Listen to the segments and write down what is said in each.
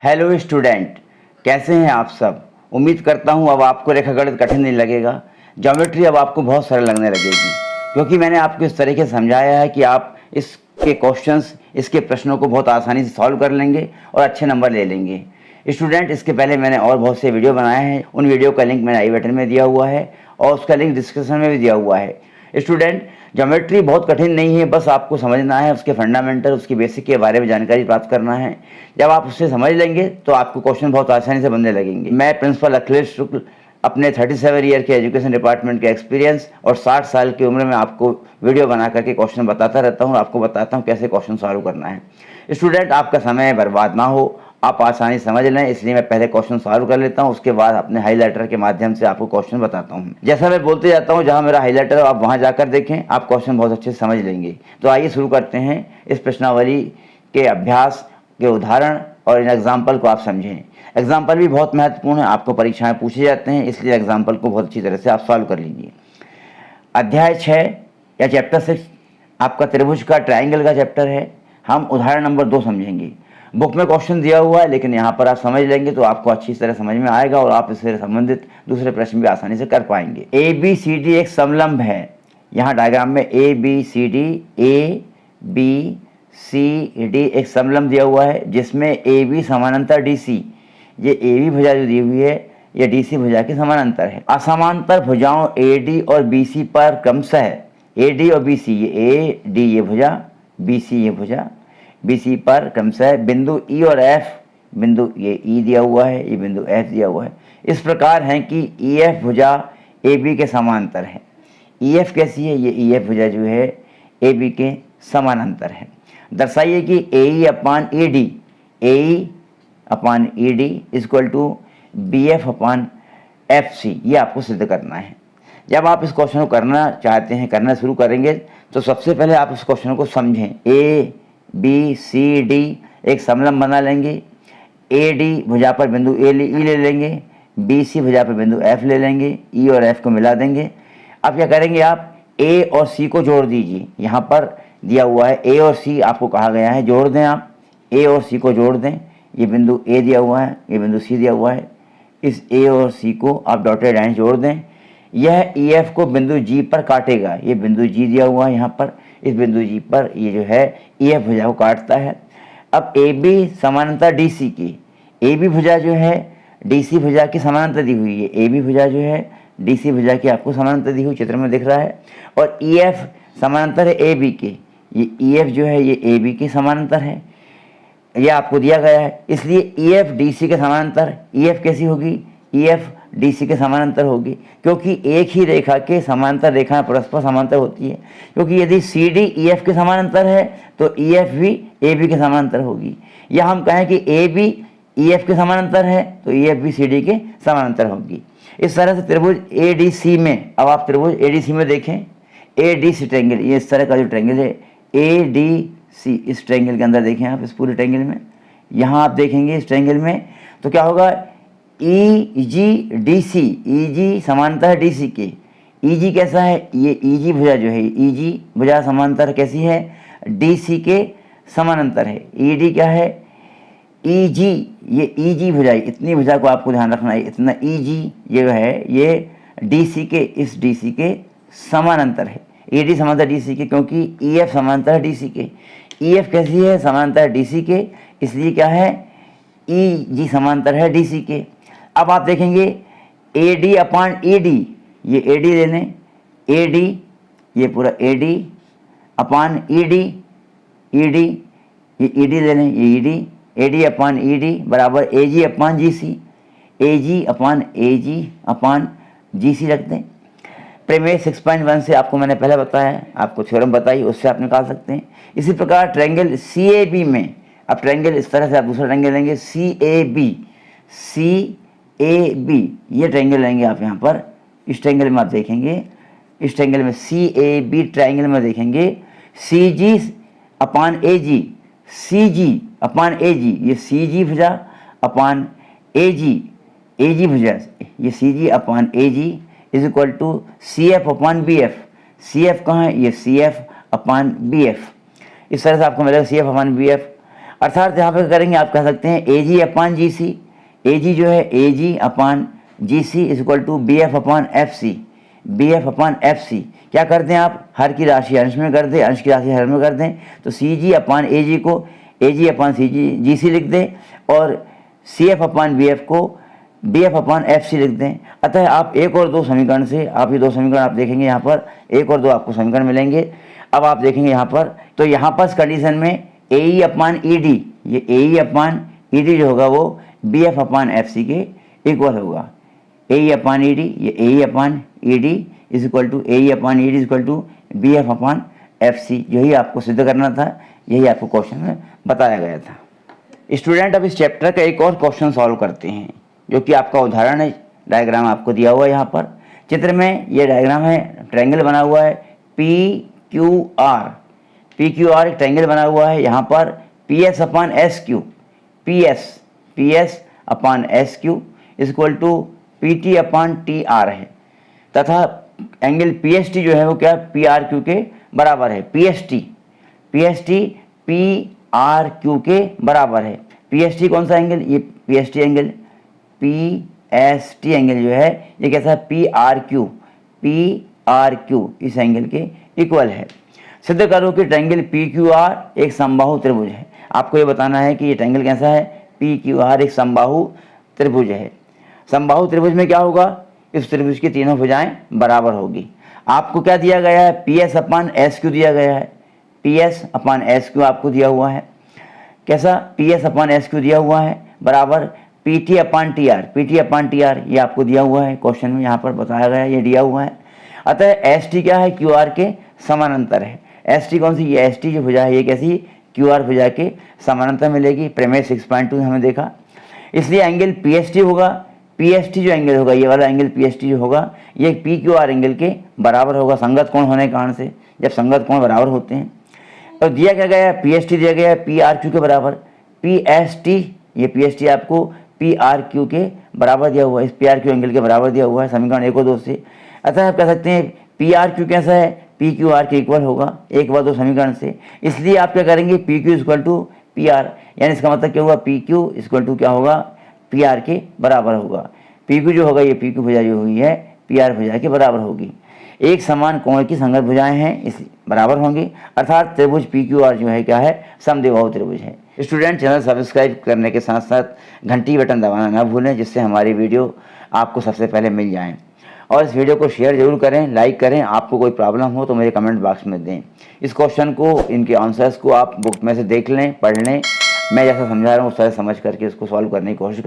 Hello student, कैसे हैं आप सब। उम्मीद करता हूं अब आपको रेखागणित कठिन नहीं लगेगा। ज्योमेट्री अब आपको बहुत सरल लगने लगेगी, क्योंकि मैंने आपको इस तरीके से समझाया है कि आप इसके क्वेश्चंस, इसके प्रश्नों को बहुत आसानी से सॉल्व कर लेंगे और अच्छे नंबर ले लेंगे। स्टूडेंट, इसके पहले मैंने और बहुत से वीडियो बनाए हैं, उन वीडियो का लिंक मैंने आई बटन में दिया हुआ है और उसका लिंक डिस्क्रिप्शन में भी दिया हुआ है। स्टूडेंट, ज्योमेट्री बहुत कठिन नहीं है, बस आपको समझना है, उसके फंडामेंटल, उसकी बेसिक के बारे में जानकारी प्राप्त करना है। जब आप उससे समझ लेंगे तो आपको क्वेश्चन बहुत आसानी से बनने लगेंगे। मैं प्रिंसिपल अखिलेश शुक्ल अपने 37 ईयर के एजुकेशन डिपार्टमेंट के एक्सपीरियंस और 60 साल की उम्र में आपको वीडियो बना करके क्वेश्चन बताता रहता हूँ, आपको बताता हूँ कैसे क्वेश्चन सॉल्व करना है। स्टूडेंट, आपका समय बर्बाद ना हो, आप आसानी समझ लें, इसलिए मैं पहले क्वेश्चन सॉल्व कर लेता हूं, उसके बाद अपने हाईलाइटर के माध्यम से आपको क्वेश्चन बताता हूं। जैसा मैं बोलते जाता हूं, जहां मेरा हाईलाइटर है आप वहां जाकर देखें, आप क्वेश्चन बहुत अच्छे से समझ लेंगे। तो आइए शुरू करते हैं इस प्रश्नावली के अभ्यास के उदाहरण और इन एग्जाम्पल को आप समझें। एग्जाम्पल भी बहुत महत्वपूर्ण है, आपको परीक्षाएं पूछे जाते हैं, इसलिए एग्जाम्पल को बहुत अच्छी तरह से आप सॉल्व कर लीजिए। अध्याय 6 या चैप्टर 6 आपका त्रिभुज का, ट्राइंगल का चैप्टर है। हम उदाहरण नंबर 2 समझेंगे। बुक में क्वेश्चन दिया हुआ है, लेकिन यहाँ पर आप समझ लेंगे तो आपको अच्छी तरह समझ में आएगा और आप इससे संबंधित दूसरे प्रश्न भी आसानी से कर पाएंगे। ए बी सी डी एक समलंब है। यहाँ डायग्राम में ए बी सी डी एक समलंब दिया हुआ है, जिसमें ए बी समानांतर डी सी, ये ए बी भुजा जो दी हुई है ये डी सी भुजा के समानांतर है। असमांतर भुजाओं ए डी और बी सी पर क्रमशः ए डी और बी सी, ये ए डी ये भुजा, बी सी ये भुजा, BC पर क्रमशः बिंदु E और F, बिंदु ये E दिया हुआ है, ये बिंदु F दिया हुआ है, इस प्रकार है कि EF भुजा AB के समांतर है। EF कैसी है? ये EF भुजा जो है AB के समानांतर है। दर्शाइए कि AE upon ED equal to BF upon FC, ये आपको सिद्ध करना है। जब आप इस क्वेश्चन को करना चाहते हैं, करना शुरू करेंगे, तो सबसे पहले आप इस क्वेश्चन को समझें। A बी सी डी एक समलंब बना लेंगे। ए डी भुजा पर बिंदु ई ले लेंगे, बी सी भुजा पर बिंदु एफ ले लेंगे, ई और एफ को मिला देंगे। अब क्या करेंगे, आप ए और सी को जोड़ दीजिए। यहाँ पर दिया हुआ है ए और सी, आपको कहा गया है जोड़ दें। आप ए और सी को जोड़ दें। ये बिंदु ए दिया हुआ है, ये बिंदु सी दिया हुआ है, इस ए और सी को आप डॉटेड लाइन जोड़ दें। यह ई एफ को बिंदु जी पर काटेगा। ये बिंदु जी दिया हुआ है यहाँ पर, इस बिंदु जी पर ये जो है ई एफ भुजा को काटता है। अब ए बी समानांतर डी सी की, ए बी भुजा जो है डी सी भुजा की समानांतर दी हुई है। ए बी भुजा जो है डी सी भुजा की आपको समानांतर दी हुई चित्र में दिख रहा है। और ई एफ समानांतर है ए बी के, ये ई एफ जो है ये ए बी के समानांतर है, ये आपको दिया गया है। इसलिए ई एफ डी सी के समानांतर, ई एफ कैसी होगी? ई एफ डी सी के समानांतर होगी, क्योंकि एक ही रेखा के समांतर रेखाएं परस्पर समांतर होती है। क्योंकि यदि सी डी ई एफ के समानांतर है तो ई एफ भी ए बी के समानांतर होगी। या हम कहें कि ए बी ई एफ के समानांतर है तो ई एफ भी सी डी के समानांतर होगी। इस तरह से त्रिभुज ए डी सी में, अब आप त्रिभुज ए डी सी में देखें, ए डी सी ट्रायंगल, ये इस तरह का जो ट्रायंगल है ए डी सी, इस ट्रायंगल के अंदर देखें आप, इस पूरे ट्रायंगल में, यहाँ आप देखेंगे इस ट्रायंगल में, तो क्या होगा? ई जी डी सी, ई जी समांतर है डी सी के। ई जी कैसा है? ये ई जी भुजा जो है, ई जी भुजा समांतर कैसी है? डी सी के समानांतर है। ई डी क्या है? ई जी, ये ई जी भुजा, इतनी भुजा को आपको ध्यान रखना है, इतना ई जी ये है, ये डी सी के, इस डी सी के समानांतर है। ई डी समांतर डी सी के, क्योंकि ई एफ समांतर है डी सी के। ई एफ कैसी है? समांतर डी सी के, इसलिए क्या है? ई जी समांतर है डी सी के। अब आप देखेंगे A D upon E D, ये ए डी ले लें, ए डी ये पूरा A D upon E D, ये ई डी ले लें, ये E D, A D upon E D बराबर ए जी अपान जी सी, ए जी अपान जी सी रख दें। प्रमेय 6.1 से आपको मैंने पहले बताया, आपको थ्योरम बताई, उससे आप निकाल सकते हैं। इसी प्रकार ट्रायंगल सी ए बी में, अब ट्रायंगल इस तरह से आप दूसरा ट्रायंगल लेंगे, सी ए बी, ये ट्रायंगल लेंगे आप यहाँ पर, इस ट्रायंगल में आप देखेंगे, इस ट्रायंगल में सी ए बी ट्रायंगल में देखेंगे सी G upon A ji, C G upon A जी, ये सी जी भुजा अपान ए जी भुजा, ये C G upon A G is equal to C F upon B F. C F कहाँ है? ये C F upon B F. इस तरह से आपको मिलेगा C F upon B F. अर्थात यहाँ पे करेंगे आप कह सकते हैं ए जी अपान जी सी, ए जी जो है A G upon G C is equal to B F upon F C, B F upon F C. क्या कर दें आप, हर की राशि अंश में कर दें, अंश की राशि हर में कर दें, तो सी जी अपान ए जी को ए जी अपान सी जी जी सी लिख दें और सी एफ अपान बी एफ को बी एफ अपान एफ सी लिख दें। अतः आप एक और दो समीकरण से आप ये दो समीकरण आप देखेंगे, यहाँ पर एक और दो आपको समीकरण मिलेंगे। अब आप देखेंगे यहाँ पर, तो यहाँ पर इस कंडीशन में ए ई अपान ई डी, ये A E upon E D जो होगा वो B F upon F C के इक्वल होगा। A E upon E D, ये A E upon E D is equal to A E upon E D is equal to B F upon F C. यही आपको सिद्ध करना था, यही आपको क्वेश्चन में बताया गया था। स्टूडेंट अब इस चैप्टर का एक और क्वेश्चन सॉल्व करते हैं, जो कि आपका उदाहरण है। डायग्राम आपको दिया हुआ है यहाँ पर चित्र में, ये डायग्राम है, ट्रायंगल बना हुआ है P Q R, P Q R एक ट्रायंगल बना हुआ है। यहाँ पर P S upon S Q, P S upon S Q is equal to P T upon T R है, तथा एंगल पी एस टी जो है वो क्या पी आर क्यू के बराबर है। P S T P R Q के बराबर है। पी एस टी कौन सा एंगल, ये P S T angle, P S T angle जो है ये कैसा है पी आर क्यू इस एंगल के इक्वल है। सिद्ध करो कि ट्रायंगल पी क्यू आर एक समबाहु त्रिभुज है। आपको ये बताना है कि ये ट्रायंगल कैसा है, पी क्यू आर एक समबाहु त्रिभुज है। समबाहु त्रिभुज में क्या होगा, इस त्रिभुज की तीनों भुजाएं बराबर होगी। आपको क्या दिया गया है, P S upon S Q दिया गया है, P S upon S Q आपको दिया हुआ है। कैसा, P S upon S Q दिया हुआ है बराबर P T upon T are, P T upon T are ये आपको दिया हुआ है, क्वेश्चन में यहाँ पर बताया गया है, ये दिया हुआ है। अतः एस टी क्या है, क्यू आर के समानांतर है। एस टी कौन सी, ये एस टी जो भुजा है ये कैसी क्यू आर भुजा के समानांतर मिलेगी। प्रमेय 6.2 हमें देखा, इसलिए एंगल पी एस टी होगा। पी एस टी जो एंगल होगा, ये वाला एंगल पी एस टी जो होगा ये पी क्यू आर एंगल के बराबर होगा, संगत कोण होने के कारण से। जब संगत कोण बराबर होते हैं तो दिया क्या गया है, पी एस टी दिया गया है पी आर क्यू के बराबर। पी एस टी, ये पी एस टी आपको पी आर क्यू के बराबर दिया हुआ है, इस पी आर क्यू एंगल के बराबर दिया हुआ है समीकरण 1 और 2 से। अतः आप कह सकते हैं पी आर क्यू कैसा है, पी क्यू आर के इक्वल होगा 1 व 2 समीकरण से। इसलिए आप क्या करेंगे, P Q equal to P R, यानी इसका मतलब क्या हुआ, पी क्यू इक्वल टू क्या होगा, पी आर के बराबर होगा। पी क्यू जो होगा ये पी क्यू भुजा जो हुई है पी आर भुजा के बराबर होगी। एक समान कोण की संगत भुजाएं हैं, इस बराबर होंगी, अर्थात त्रिभुज पी क्यू आर जो है क्या है, समद्विबाहु त्रिभुज है। स्टूडेंट चैनल सब्सक्राइब करने के साथ साथ घंटी बटन दबाना ना भूलें, जिससे हमारी वीडियो आपको सबसे पहले मिल जाएं। और इस वीडियो को शेयर जरूर करें, लाइक करें। आपको कोई प्रॉब्लम हो तो मेरे कमेंट बॉक्स में दें। इस क्वेश्चन को, इनके आंसर्स को आप बुक में से देख लें, पढ़ लें। मैं जैसा समझा रहा हूँ उस तरह समझ करके इसको सॉल्व करने की कोशिश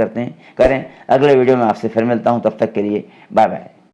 करें। अगले वीडियो में आपसे फिर मिलता हूँ, तब तक के लिए बाय बाय।